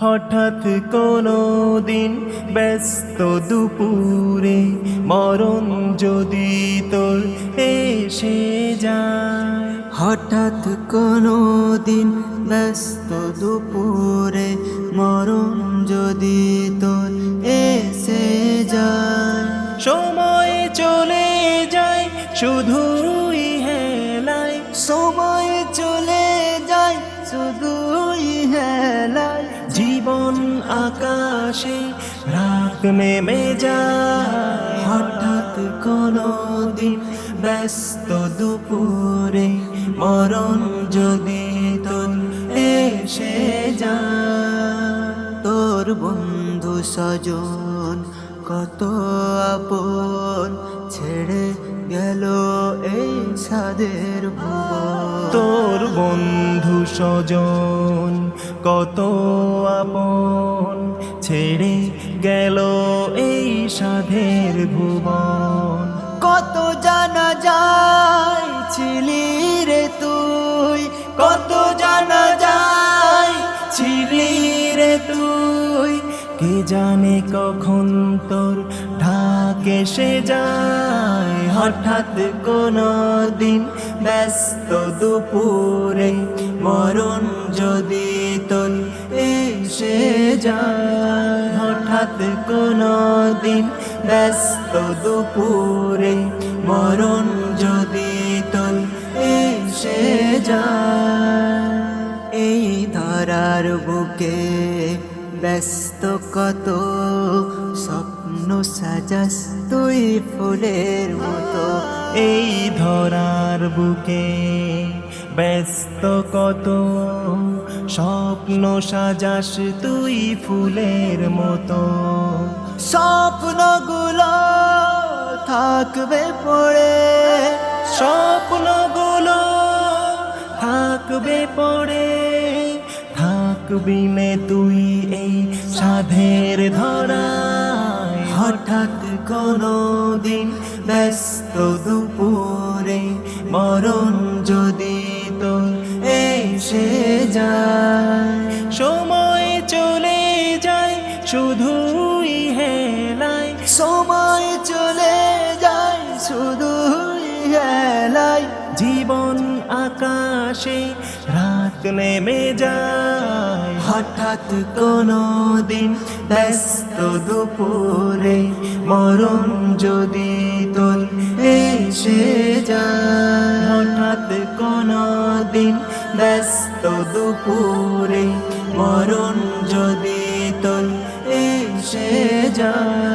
হঠাৎ কোনো দিন ব্যস্ত দুপুরে মরণ যদি তোর এসে যায়। হঠাৎ কোনো দিন ব্যস্ত দুপুরে মরণ যদি তোর এসে যায়। সময় চলে যায় শুধুই হেলায়, সময় চলে যায় শুধুই হেলায়। জীবন আকাশে রাত নেমে যায়। হঠাৎ কোনো দিন ব্যস্ত দুপুরে মরণ যদি তোর এসে যায়। তোর বন্ধু স্বজন কত আপন ছেড়ে গেল এই সাদের ভুবন। তোর বন্ধু স্বজন কত আপন ছেড়ে গেল এই সাধের ভুবন। কত জানা যায় ছিলি রে তুই, কত জানা যায় ছিলি রে তুই, কে জানে কখন তোর ঢাক এসে যায়। হঠাৎ কোনো দিন ব্যস্ত দুপুরে মরণ যদি তোর এসে যায়। হঠাৎ কোনো দিন ব্যস্ত দুপুরে মরণ যদি তোর এসে যায়। এই ধরার বুকে ব্যস্ত কত স্বপ্ন সাজাস তুই ফুলের মতো। এই ধরার বুকে ব্যস্ত কত স্বপ্ন সাজাস তুই ফুলের মতো। স্বপ্নগুলো থাকবে পড়ে, স্বপ্নগুলো থাকবে পড়ে, থাকবি নে তুই এই সাধের ধরায়। হঠাৎ কোনো দিন ব্যস্ত দুপুরে মরণ যদি তোর এসে যায়। সময় চলে যায় শুধুই হেলায়, সময় চলে যায় শুধুই হেলায়। জীবন আকাশে রাত নেমে যায়। হঠাৎ কোনো দিন ব্যস্ত দুপুরে মরণ যদি তোর এসে যায়। হঠাৎ কোনো দিন ব্যস্ত দুপুরে মরণ যদি তোর এসে যায়।